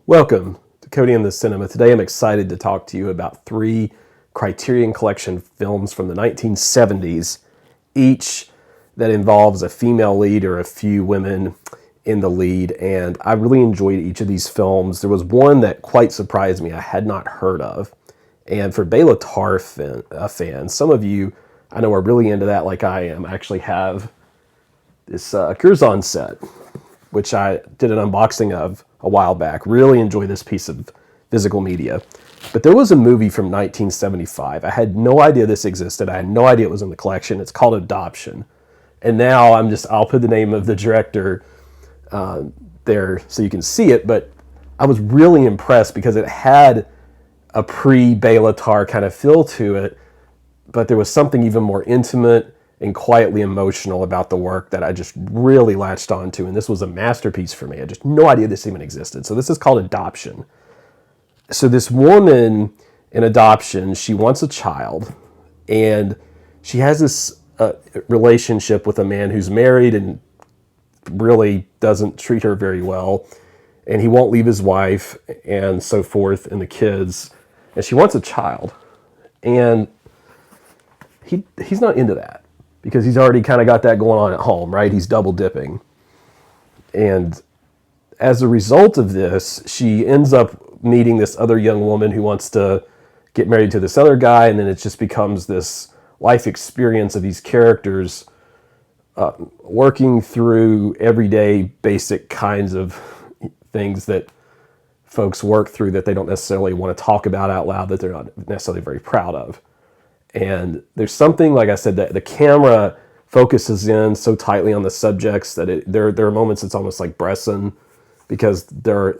Welcome to Cody and the Cinema. Today I'm excited to talk to you about three Criterion Collection films from the 1970s, each that involves a female lead or a few women in the lead. And I really enjoyed each of these films. There was one that quite surprised me I had not heard of. And for Bela Tarr fans, some of you I know are really into that like I am. I actually have this Curzon set, which I did an unboxing of a while back. Really enjoy this piece of physical media. But there was a movie from 1975. I had no idea this existed. I had no idea it was in the collection. It's called Adoption. And now I'll put the name of the director there so you can see it. But I was really impressed because it had a pre-Bela Tarr kind of feel to it. But there was something even more intimate and quietly emotional about the work that I just really latched onto. And this was a masterpiece for me. I had just no idea this even existed. So this is called Adoption. So this woman in Adoption, she wants a child, and she has this relationship with a man who's married and really doesn't treat her very well. And he won't leave his wife and so forth and the kids. And she wants a child. And he's not into that, because he's already kind of got that going on at home, right? He's double dipping. And as a result of this, she ends up meeting this other young woman who wants to get married to this other guy, and then it just becomes this life experience of these characters working through everyday basic kinds of things that folks work through that they don't necessarily want to talk about out loud, that they're not necessarily very proud of. And there's something, like I said, that the camera focuses in so tightly on the subjects that there are moments it's almost like Bresson, because there's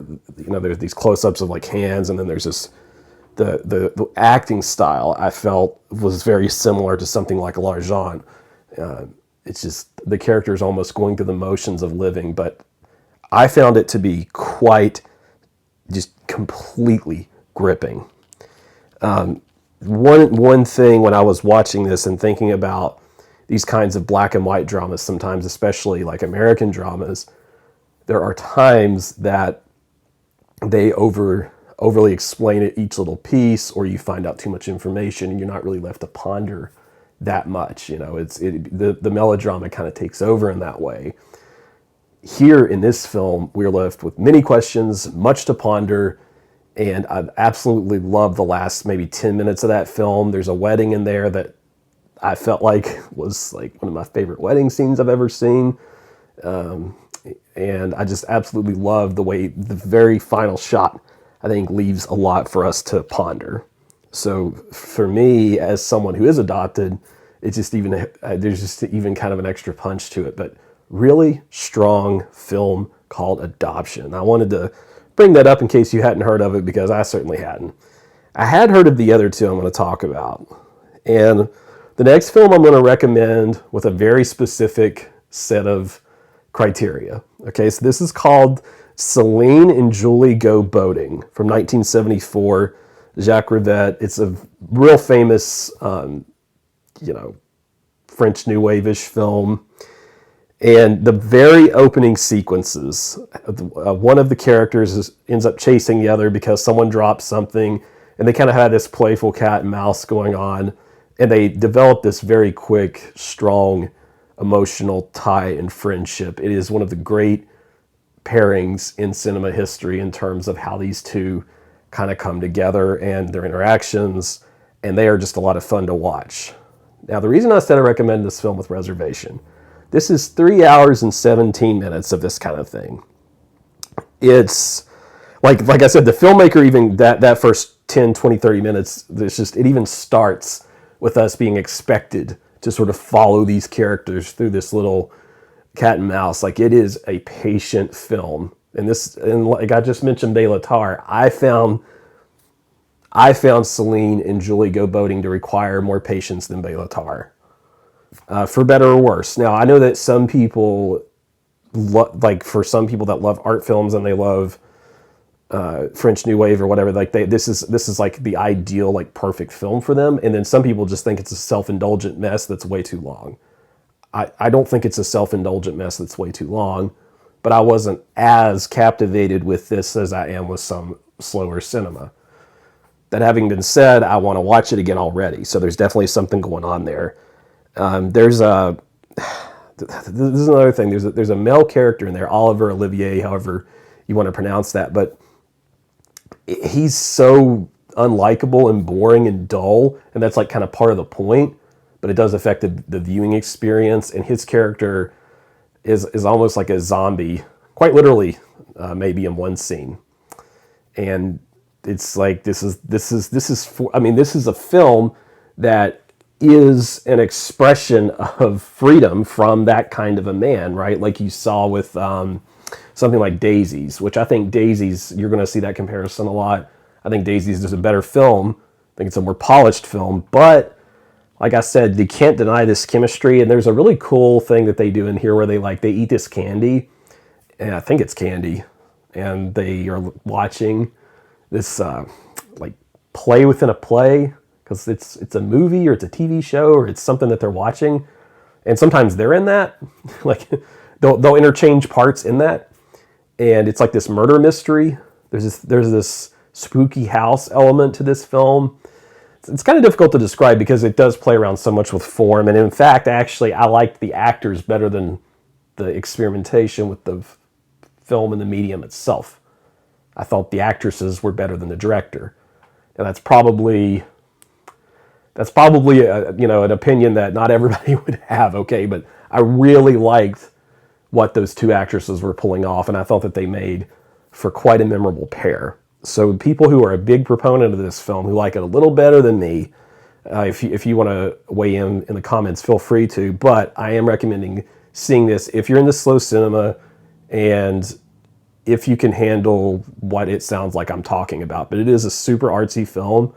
these close-ups of like hands, and then there's this the acting style I felt was very similar to something like L'Argent. It's just the characters almost going through the motions of living, but I found it to be quite just completely gripping. One thing when I was watching this and thinking about these kinds of black and white dramas, sometimes, especially like American dramas, there are times that they overly explain it, each little piece, or you find out too much information and you're not really left to ponder that much. The melodrama kind of takes over in that way. Here in this film, we're left with many questions, much to ponder. And I absolutely love the last maybe 10 minutes of that film. There's a wedding in there that I felt like was like one of my favorite wedding scenes I've ever seen. And I just absolutely love the way the very final shot, I think, leaves a lot for us to ponder. So for me, as someone who is adopted, it's just there's just even kind of an extra punch to it. But really strong film called Adoption. I wanted to bring that up in case you hadn't heard of it, because I certainly hadn't. I had heard of the other two I'm going to talk about. And the next film I'm going to recommend with a very specific set of criteria. Okay, so this is called Celine and Julie Go Boating from 1974, Jacques Rivette. It's a real famous, French New Wave-ish film. And the very opening sequences, one of the characters ends up chasing the other because someone drops something, and they kind of had this playful cat and mouse going on, and they develop this very quick, strong, emotional tie and friendship. It is one of the great pairings in cinema history in terms of how these two kind of come together and their interactions, and they are just a lot of fun to watch. Now, the reason I said I recommend this film with reservation, this is 3 hours and 17 minutes of this kind of thing. It's like I said, the filmmaker, even that first 10, 20, 30 minutes, it even starts with us being expected to sort of follow these characters through this little cat and mouse. Like, it is a patient film. And like I just mentioned Bela Tarr, I found Celine and Julie Go Boating to require more patience than Bela Tarr. For better or worse. Now, I know that some people, for some people that love art films and they love French New Wave or whatever, like this is like the ideal, like perfect film for them. And then some people just think it's a self-indulgent mess that's way too long. I don't think it's a self-indulgent mess that's way too long, but I wasn't as captivated with this as I am with some slower cinema. That having been said, I want to watch it again already. So there's definitely something going on there. There's a this is another thing. There's a male character in there, Olivier, however you want to pronounce that, but he's so unlikable and boring and dull, and that's like kind of part of the point. But it does affect the viewing experience, and his character is almost like a zombie, quite literally, maybe in one scene. And it's like this is a film that is an expression of freedom from that kind of a man, right? Like you saw with something like Daisies, which I think Daisies, you're going to see that comparison a lot. I think Daisies is a better film. I think it's a more polished film, but like I said, you can't deny this chemistry. And there's a really cool thing that they do in here where they eat this candy, and I think it's candy, and they are watching this like play within a play, because it's a movie or it's a TV show or it's something that they're watching, and sometimes they're in that. Like they'll interchange parts in that, and it's like this murder mystery. There's this spooky house element to this film. It's kind of difficult to describe because it does play around so much with form. And in fact, actually, I liked the actors better than the experimentation with the film and the medium itself. I thought the actresses were better than the director. And that's probably an opinion that not everybody would have, okay? But I really liked what those two actresses were pulling off, and I thought that they made for quite a memorable pair. So people who are a big proponent of this film, who like it a little better than me, if you want to weigh in the comments, feel free to. But I am recommending seeing this if you're in the slow cinema and if you can handle what it sounds like I'm talking about. But it is a super artsy film.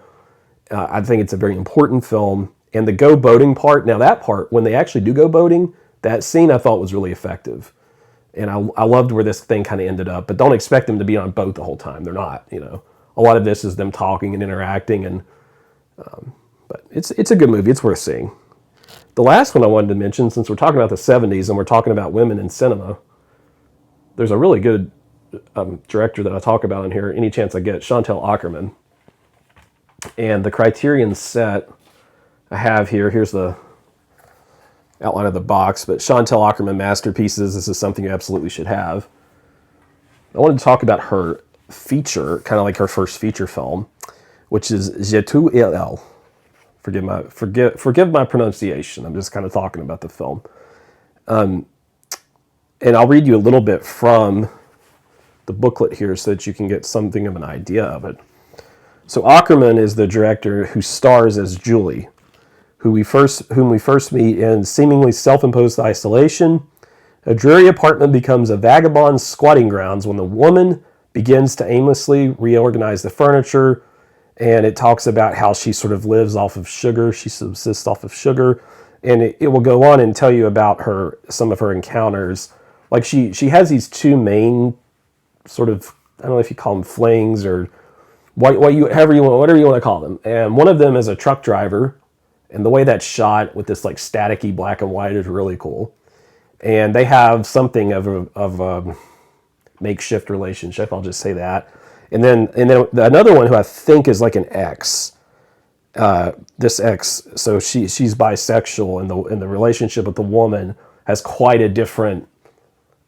I think it's a very important film. And the go boating part, now that part, when they actually do go boating, that scene I thought was really effective. And I loved where this thing kind of ended up, but don't expect them to be on a boat the whole time. They're not, A lot of this is them talking and interacting, and but it's a good movie. It's worth seeing. The last one I wanted to mention, since we're talking about the 70s and we're talking about women in cinema, there's a really good director that I talk about in here any chance I get, Chantal Akerman. And the Criterion set I have here, here's the outline of the box, but Chantal Akerman Masterpieces, this is something you absolutely should have. I wanted to talk about her feature, kind of like her first feature film, which is Tu Il Elle. Forgive my pronunciation. I'm just kind of talking about the film. And I'll read you a little bit from the booklet here so that you can get something of an idea of it. So Akerman is the director who stars as Julie, whom we first meet in seemingly self-imposed isolation. A dreary apartment becomes a vagabond's squatting grounds when the woman begins to aimlessly reorganize the furniture, and it talks about how she sort of lives off of sugar. She subsists off of sugar, and it will go on and tell you about some of her encounters. Like she has these two main sort of, I don't know if you call them flings or whatever you want to call them. And one of them is a truck driver. And the way that's shot with this like staticky black and white is really cool. And they have something of a makeshift relationship, I'll just say that. And then another one who I think is like an ex. This ex, so she's bisexual, and the relationship with the woman has quite a different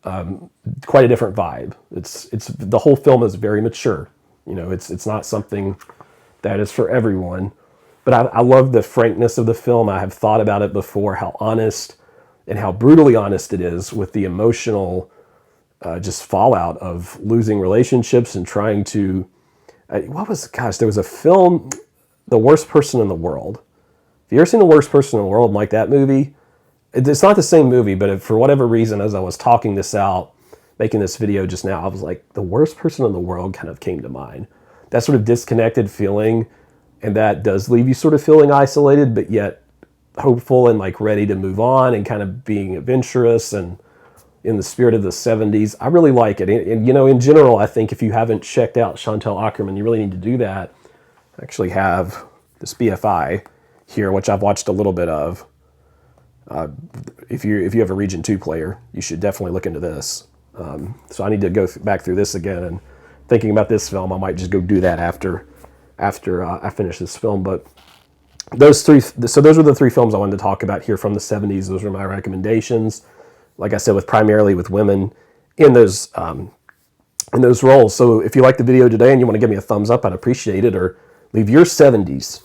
vibe. It's the whole film is very mature. It's not something that is for everyone. But I love the frankness of the film. I have thought about it before, how honest and how brutally honest it is with the emotional just fallout of losing relationships and trying to... there was a film, The Worst Person in the World. Have you ever seen The Worst Person in the World, like that movie? It's not the same movie, but for whatever reason, as I was talking this out, making this video just now, I was like, The Worst Person in the World kind of came to mind. That sort of disconnected feeling. And that does leave you sort of feeling isolated, but yet hopeful and like ready to move on and kind of being adventurous and in the spirit of the 70s. I really like it. And in general, I think if you haven't checked out Chantal Akerman, you really need to do that. I actually have this BFI here, which I've watched a little bit of. If you have a Region 2 player, you should definitely look into this. So I need to go back through this again, and thinking about this film, I might just go do that after I finish this film. But those were the three films I wanted to talk about here from the 70s. Those were my recommendations. Like I said, primarily with women in those roles. So if you like the video today and you want to give me a thumbs up, I'd appreciate it. Or leave your 70s.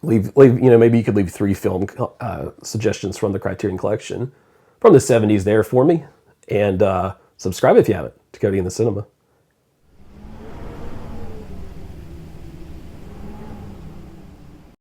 Leave maybe you could leave 3 film suggestions from the Criterion Collection from the 70s there for me. And subscribe if you haven't to Cody in the Cinema.